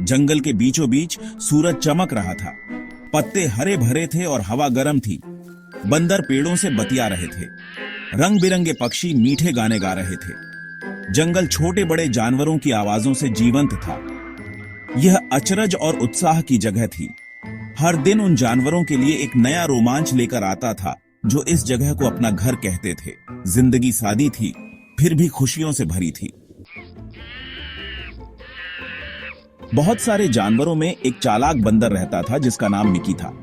जंगल के बीचों बीच सूरज चमक रहा था। पत्ते हरे भरे थे और हवा गर्म थी। बंदर पेड़ों से बतिया रहे थे। रंग बिरंगे पक्षी मीठे गाने गा रहे थे। जंगल छोटे बड़े जानवरों की आवाजों से जीवंत था। यह अचरज और उत्साह की जगह थी। हर दिन उन जानवरों के लिए एक नया रोमांच लेकर आता था, जो इस जगह को अपना घर कहते थे। जिंदगी सादी थी, फिर भी खुशियों से भरी थी। बहुत सारे जानवरों में एक चालाक बंदर रहता था जिसका नाम मिकी था।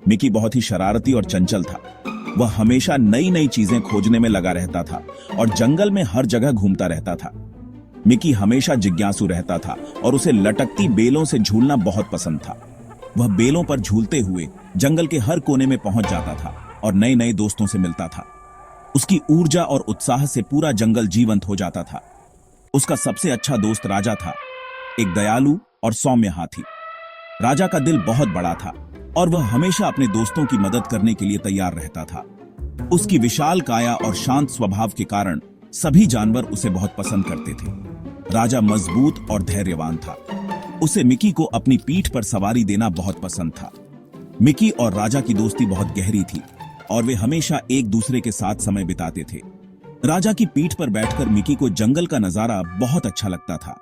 मिकी बहुत ही शरारती और चंचल था। वह हमेशा नई नई चीजें खोजने में लगा रहता था और जंगल में हर जगह घूमता रहता था। मिकी हमेशा जिज्ञासु रहता था और उसे लटकती बेलों से झूलना बहुत पसंद था। वह बेलों पर झूलते हुए जंगल के हर कोने में पहुंच जाता था और नए नए दोस्तों से मिलता था। उसकी ऊर्जा और उत्साह से पूरा जंगल जीवंत हो जाता था। उसका सबसे अच्छा दोस्त राजा था, एक दयालु और सौम्य हाथी। राजा का दिल बहुत बड़ा था और वह हमेशा अपने दोस्तों की मदद करने के लिए तैयार रहता था। उसकी विशाल काया और शांत स्वभाव के कारण सभी जानवर उसे बहुत पसंद करते थे। राजा मजबूत और धैर्यवान था। उसे मिकी को अपनी पीठ पर सवारी देना बहुत पसंद था। मिकी और राजा की दोस्ती बहुत गहरी थी और वे हमेशा एक दूसरे के साथ समय बिताते थे। राजा की पीठ पर बैठकर मिकी को जंगल का नजारा बहुत अच्छा लगता था।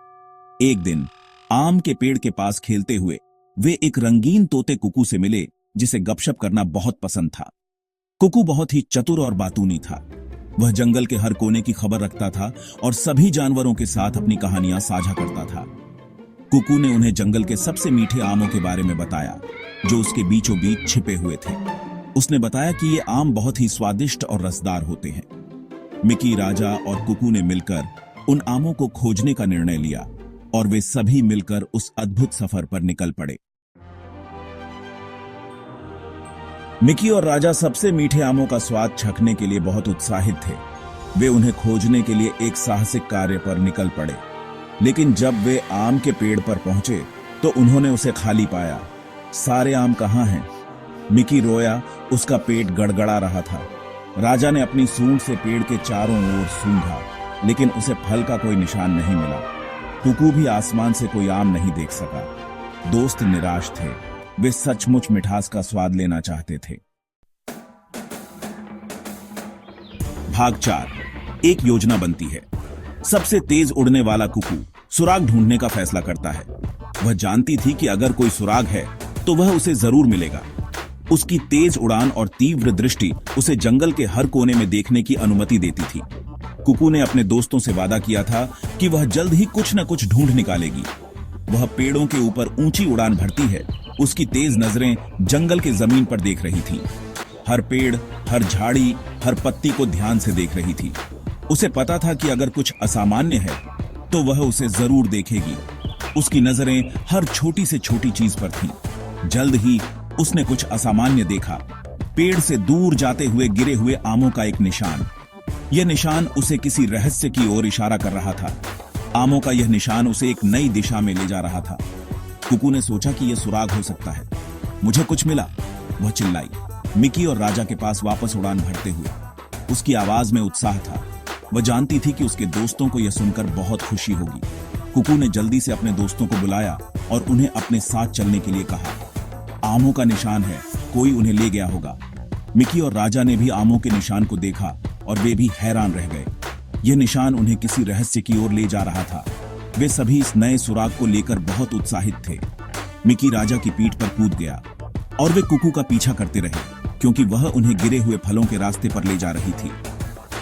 एक दिन आम के पेड़ के पास खेलते हुए वे एक रंगीन तोते कुकू से मिले, जिसे गपशप करना बहुत पसंद था। कुकू बहुत ही चतुर और बातूनी था। वह जंगल के हर कोने की खबर रखता था और सभी जानवरों के साथ अपनी कहानियां साझा करता था। कुकू ने उन्हें जंगल के सबसे मीठे आमों के बारे में बताया, जो उसके बीचों बीच छिपे हुए थे। उसने बताया कि ये आम बहुत ही स्वादिष्ट और रसदार होते हैं। मिकी, राजा और कुकू ने मिलकर उन आमों को खोजने का निर्णय लिया और वे सभी मिलकर उस अद्भुत सफर पर निकल पड़े। मिकी और राजा सबसे मीठे आमों का स्वाद चखने के लिए बहुत उत्साहित थे। वे उन्हें खोजने के लिए एक साहसिक कार्य पर निकल पड़े। लेकिन जब वे आम के पेड़ पर पहुंचे तो उन्होंने उसे खाली पाया। सारे आम कहां हैं? मिकी रोया, उसका पेट गड़गड़ा रहा था। राजा ने अपनी सूंड से पेड़ के चारों ओर सूंघा, लेकिन उसे फल का कोई निशान नहीं मिला। कुकू भी आसमान से कोई आम नहीं देख सका। दोस्त निराश थे। वे सचमुच मिठास का स्वाद लेना चाहते थे। भाग 4। एक योजना बनती है। सबसे तेज उड़ने वाला कुकू सुराग ढूंढने का फैसला करता है। वह जानती थी कि अगर कोई सुराग है तो वह उसे जरूर मिलेगा। उसकी तेज उड़ान और तीव्र दृष्टि उसे जंगल के हर कोने में देखने की अनुमति देती थी। कुकू ने अपने दोस्तों से वादा किया था कि वह जल्द ही कुछ न कुछ ढूंढ निकालेगी। वह पेड़ों के ऊपर ऊंची उड़ान भरती है। उसकी तेज नजरें जंगल के जमीन पर देख रही थीं। हर पेड़, हर झाड़ी, हर पत्ती को ध्यान से देख रही थी। उसे पता था कि अगर कुछ असामान्य है तो वह उसे जरूर देखेगी। उसकी नजरें हर छोटी से छोटी चीज पर थीं। जल्द ही उसने कुछ असामान्य देखा। पेड़ से दूर जाते हुए गिरे हुए आमों का एक निशान। यह निशान उसे किसी रहस्य की ओर इशारा कर रहा था। आमों का यह निशान उसे एक नई दिशा में ले जा रहा था। कुकू ने सोचा कि यह सुराग हो सकता है। मुझे कुछ मिला, वह चिल्लाई, मिकी और राजा के पास वापस उड़ान भरते हुए। उसकी आवाज में उत्साह था। वह जानती थी कि उसके दोस्तों को यह सुनकर बहुत खुशी होगी। कुकू ने जल्दी से अपने दोस्तों को बुलाया और उन्हें अपने साथ चलने के लिए कहा। आमों का निशान है, कोई उन्हें ले गया होगा। मिकी और राजा ने भी आमों के निशान को देखा और वे भी हैरान रह गए। यह निशान उन्हें किसी रहस्य की ओर ले जा रहा था। वे सभी इस नए सुराग को लेकर बहुत उत्साहित थे। मिकी राजा की पीठ पर कूद गया और वे कुकू का पीछा करते रहे, क्योंकि वह उन्हें गिरे हुए फलों के रास्ते पर ले जा रही थी।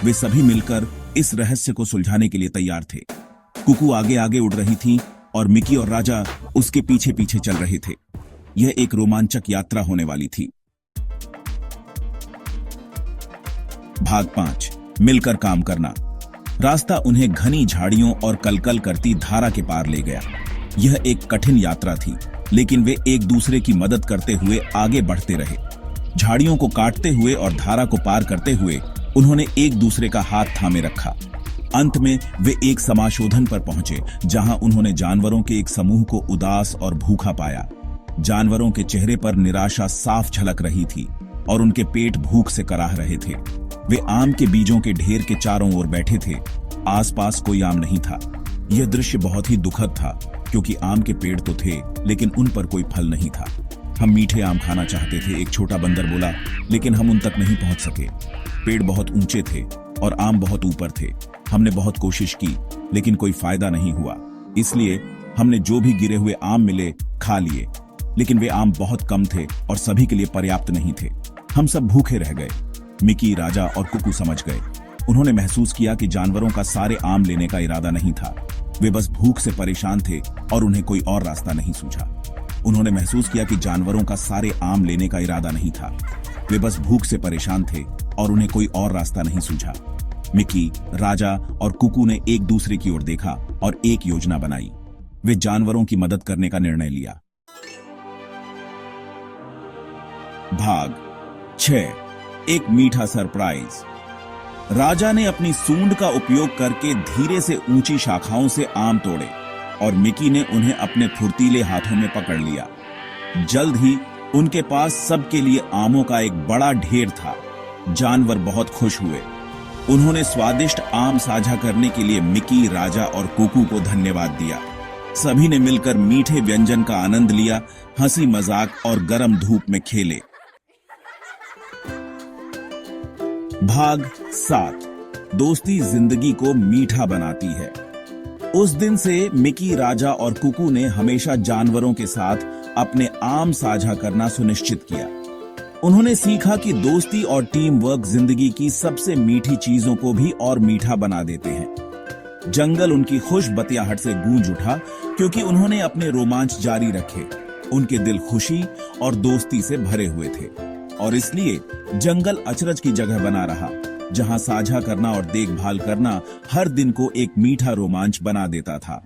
वे सभी मिलकर इस रहस्य को सुलझाने के लिए तैयार थे। कुकू आगे आगे उड़ रही थी और मिकी और राजा उसके पीछे पीछे चल रहे थे। यह एक रोमांचक यात्रा होने वाली थी। भाग 5। मिलकर काम करना। रास्ता उन्हें घनी झाड़ियों और कलकल करती धारा के पार ले गया। यह एक कठिन यात्रा थी, लेकिन वे एक दूसरे की मदद करते हुए आगे बढ़ते रहे। झाड़ियों को काटते हुए और धारा को पार करते हुए उन्होंने एक दूसरे का हाथ थामे रखा। अंत में वे एक समाशोधन पर पहुंचे, जहां उन्होंने जानवरों के एक समूह को उदास और भूखा पाया। जानवरों के चेहरे पर निराशा साफ झलक रही थी और उनके पेट भूख से कराह रहे थे। वे आम के बीजों के ढेर के चारों ओर बैठे थे। आसपास कोई आम नहीं था। यह दृश्य बहुत ही दुखद था, क्योंकि आम के पेड़ तो थे लेकिन उन पर कोई फल नहीं था। हम मीठे आम खाना चाहते थे, एक छोटा बंदर बोला, लेकिन हम उन तक नहीं पहुंच सके। पेड़ बहुत ऊंचे थे और आम बहुत ऊपर थे। हमने बहुत कोशिश की लेकिन कोई फायदा नहीं हुआ। इसलिए हमने जो भी गिरे हुए आम मिले खा लिए, लेकिन वे आम बहुत कम थे और सभी के लिए पर्याप्त नहीं थे। हम सब भूखे रह गए। मिकी, राजा और कुकू समझ गए। उन्होंने महसूस किया कि जानवरों का सारे आम लेने का इरादा नहीं था। वे बस भूख से परेशान थे और उन्हें कोई और रास्ता नहीं सूझा। उन्होंने महसूस किया कि जानवरों का सारे आम लेने का इरादा नहीं था। वे बस भूख से परेशान थे और उन्हें कोई और रास्ता नहीं सूझा। मिकी, राजा और कुकू ने एक दूसरे की ओर देखा और एक योजना बनाई। वे जानवरों की मदद करने का निर्णय लिया। भाग 6, एक मीठा सरप्राइज। राजा ने अपनी सूंड का उपयोग करके धीरे से ऊंची शाखाओं से आम तोड़े और मिकी ने उन्हें अपने फुर्तीले हाथों में पकड़ लिया। जल्द ही उनके पास सबके लिए आमों का एक बड़ा ढेर था। जानवर बहुत खुश हुए। उन्होंने स्वादिष्ट आम साझा करने के लिए मिकी, राजा और कुकू को धन्यवाद दिया। सभी ने मिलकर मीठे व्यंजन का आनंद लिया, हंसी मजाक और गर्म धूप में खेले। भाग 7, दोस्ती जिंदगी को मीठा बनाती है। उस दिन से मिकी, राजा और कुकू ने हमेशा जानवरों के साथ अपने आम साझा करना सुनिश्चित किया। उन्होंने सीखा कि दोस्ती और टीम वर्क जिंदगी की सबसे मीठी चीजों को भी और मीठा बना देते हैं। जंगल उनकी खुश बतियाहट से गूंज उठा, क्योंकि उन्होंने अपने रोमांच जारी रखे। उनके दिल खुशी और दोस्ती से भरे हुए थे और इसलिए जंगल अचरज की जगह बना रहा, जहां साझा करना और देखभाल करना हर दिन को एक मीठा रोमांच बना देता था।